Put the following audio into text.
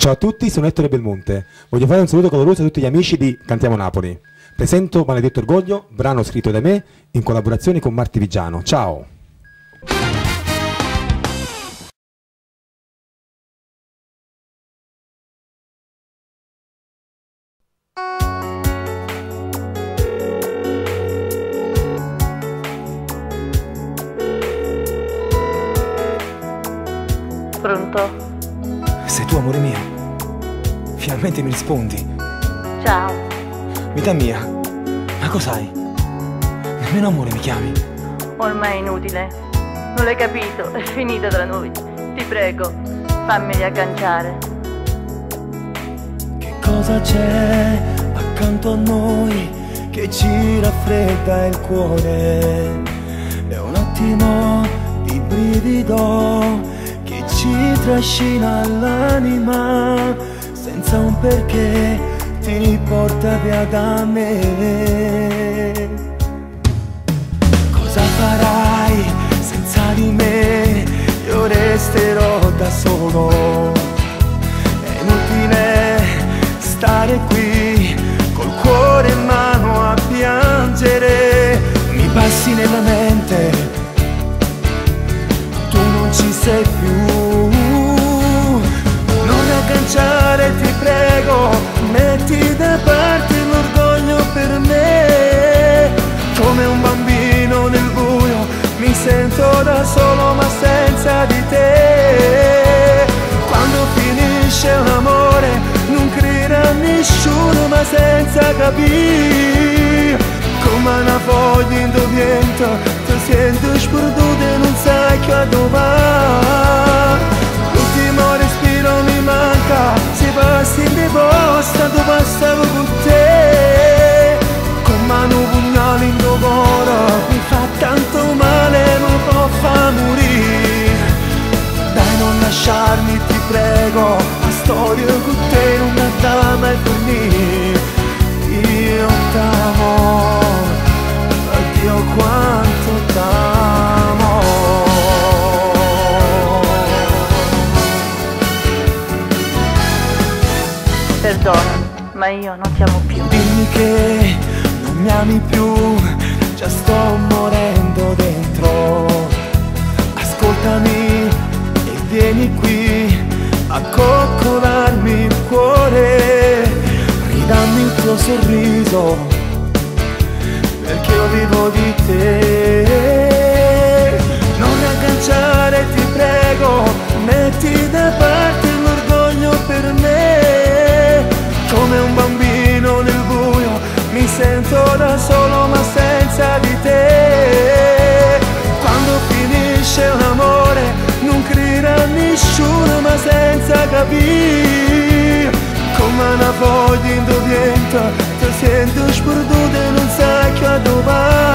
Ciao a tutti, sono Ettore Belmonte. Voglio fare un saluto caloroso a tutti gli amici di Cantiamo Napoli. Presento Maledetto Orgoglio, brano scritto da me in collaborazione con Marti Vigiano. Ciao! Pronto? Sei tu, amore mio. Finalmente mi rispondi. Ciao. Vita mia, ma cos'hai? Nemmeno amore mi chiami. Ormai è inutile. Non l'hai capito, è finita tra noi. Ti prego, fammi riagganciare. Che cosa c'è accanto a noi che ci raffredda il cuore? È un attimo di brivido che ci trascina l'anima, senza un perché ti porta via da me. Cosa farai senza di me? Io resterò da solo. È inutile stare qui col cuore in mano a piangere. Mi passi nella mente, tu non ci sei più. Non agganciare, ti prego, metti da parte l'orgoglio per me. Come un bambino nel buio mi sento da solo ma senza di te. Quando finisce un amore non crederà nessuno ma senza capire. Come una foglia in vento ti senti sperduta e non sai che dove va. L'ultimo respiro mi manca, se passi in deposta dove stavo con te. Con mano pugnale in tuo cuore mi fa tanto male, mi può far morire. Dai, non lasciarmi, ti prego, la storia con te non andava mai per finire. Io t'amo, addio quanto t'amo. Perdonami, ma io non ti amo più. Dimmi che non mi ami più, già sto morendo dentro. Ascoltami e vieni qui a coccolarmi il cuore. Ridammi il tuo sorriso, perché io vivo di te. Non agganciare, ti prego, metti da parte l'orgoglio per me. Come un bambino nel buio mi sento da solo ma senza di te. Quando finisce un amore non crederà nessuno ma senza capire. Come una foglia in vento ti sento sperduta e non sai che dove va.